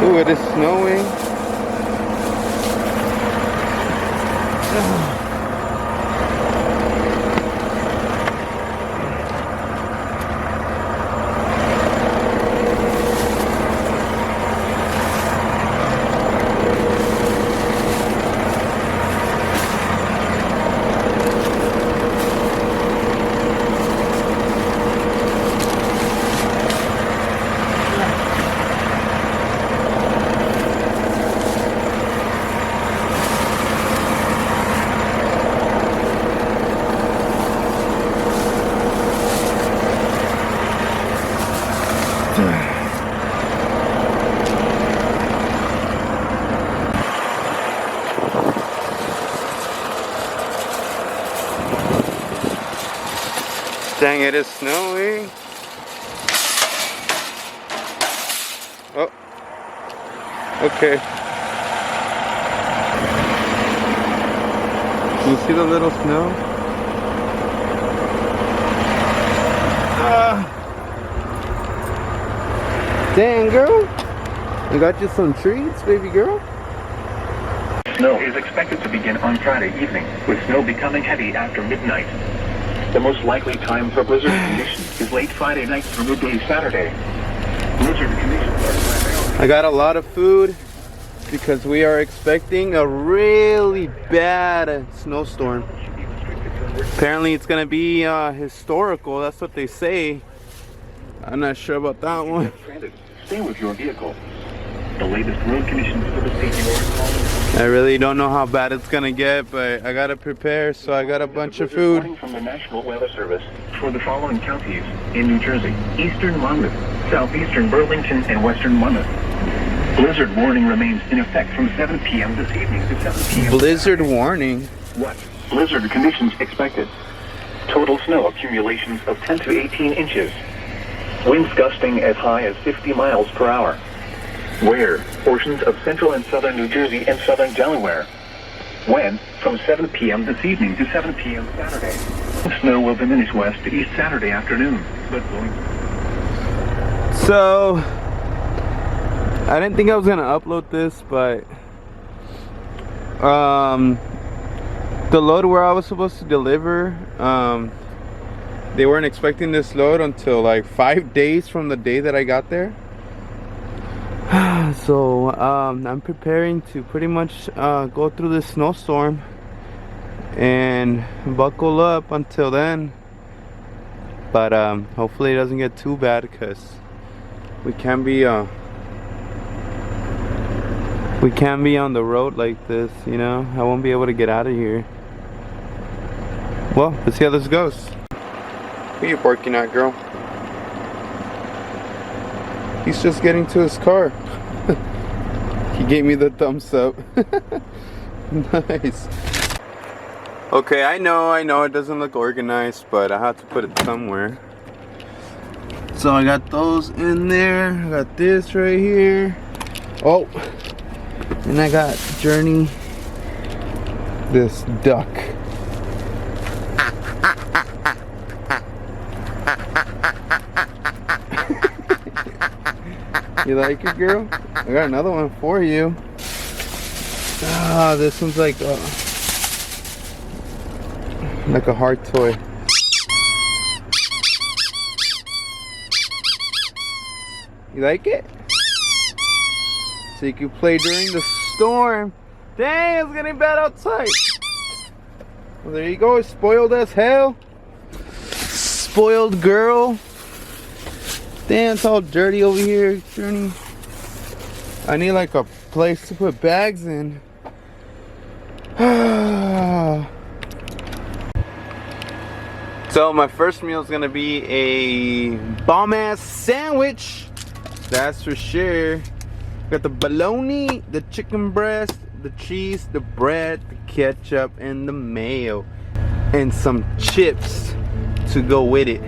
Ooh, it is snowing. Dang, it is snowing. Oh, okay. Can you see the little snow? Dang, girl. I got you some treats, baby girl. Snow is expected to begin on Friday evening, with snow becoming heavy after midnight. The most likely time for blizzard conditions is late Friday night through midday Saturday. Blizzard conditions are I got a lot of food because we are expecting a really bad snowstorm. Apparently it's gonna be historical, that's what they say. I'm not sure about that one. Stay with your vehicle. The latest road conditions for the state you are calling. I really don't know how bad it's gonna get, but I gotta prepare, so I got a bunch of food. From the National Weather Service for the following counties in New Jersey: Eastern Monmouth, Southeastern Burlington, and Western Monmouth. Blizzard warning remains in effect from 7 p.m. this evening to 7 p.m. Blizzard warning? What? Blizzard conditions expected. Total snow accumulations of 10 to 18 inches. Winds gusting as high as 50 miles per hour. Where? Portions of central and southern New Jersey and southern Delaware. When? From 7 p.m. this evening to 7 p.m. Saturday. Snow will diminish west to east Saturday afternoon, but going. So, I didn't think I was gonna upload this, but the load where I was supposed to deliver, they weren't expecting this load until like 5 days from the day that I got there. So I'm preparing to pretty much go through this snowstorm and buckle up until then, but hopefully it doesn't get too bad, because we can't be on the road like this, you know. I won't be able to get out of here. Well, let's see how this goes. Who are you barking at, girl? He's just getting to his car. He gave me the thumbs up. Nice. Okay, I know it doesn't look organized, but I have to put it somewhere. So I got those in there. I got this right here. Oh, and I got Journey, this duck. You like it, girl? I got another one for you. Ah, this one's like a hard toy. You like it? So you can play during the storm. Dang, it's getting bad outside. Well, there you go, spoiled as hell. Spoiled girl. Damn, it's all dirty over here, Journey. I need like a place to put bags in. So my first meal is gonna be a bomb-ass sandwich. That's for sure. Got the bologna, the chicken breast, the cheese, the bread, the ketchup, and the mayo. And some chips to go with it.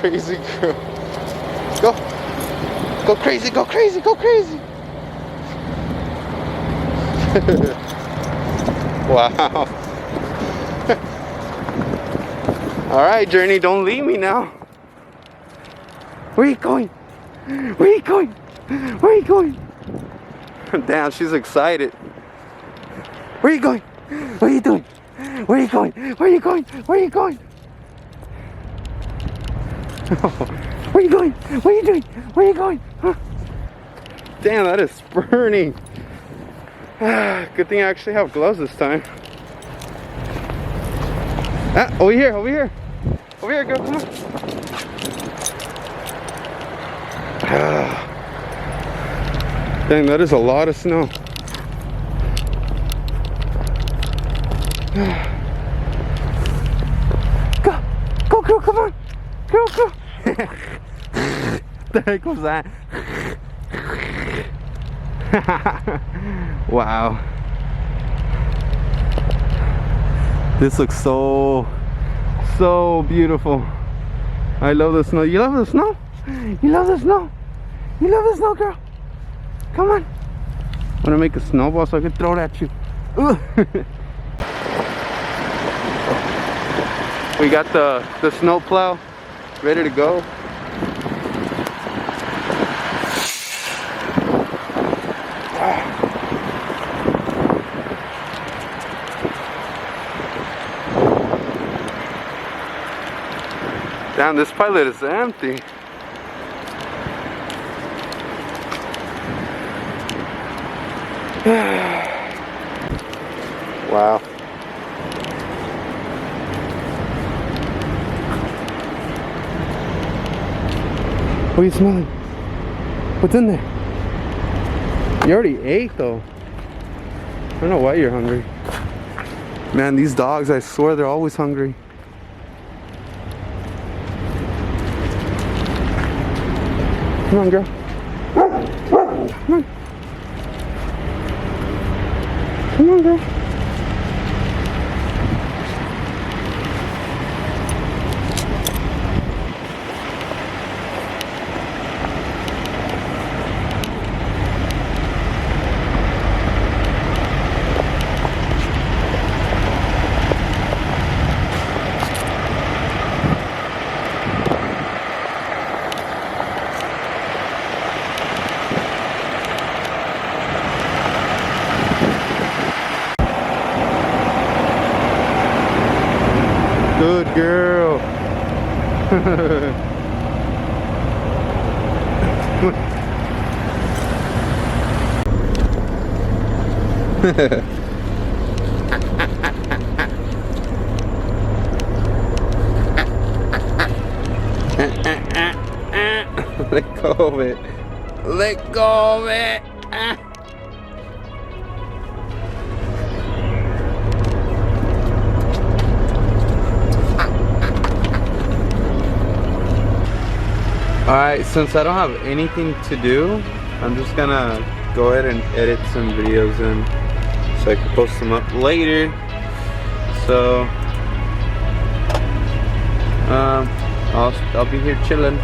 crazy girl. Go. Go crazy, go crazy, go crazy. Wow. Alright, Journey, don't leave me now. Where are you going? Where are you going? Where are you going? Damn, she's excited. Where are you going? What are you doing? Where are you going? Where are you going? Where are you going? Where are you going? What are you doing? Where are you going? Huh? Damn, that is burning. Good thing I actually have gloves this time. Ah, over here, over here. Over here, girl, come on. Dang, that is a lot of snow. Go, go, girl, come on. Girl, go. The heck was that? Wow. This looks so beautiful. I love the snow. You love the snow? You love the snow? You love the snow, girl? Come on. I'm gonna make a snowball so I can throw it at you. We got the snow plow ready to go. Damn, this pilot is empty. Wow. What are you smelling? What's in there? You already ate though. I don't know why you're hungry. Man, these dogs, I swear they're always hungry. Come on, girl. Come on. Come on, girl. Good girl. Let go of it. Let go of it. Alright, since I don't have anything to do, I'm just gonna go ahead and edit some videos in so I can post them up later. So I'll be here chilling.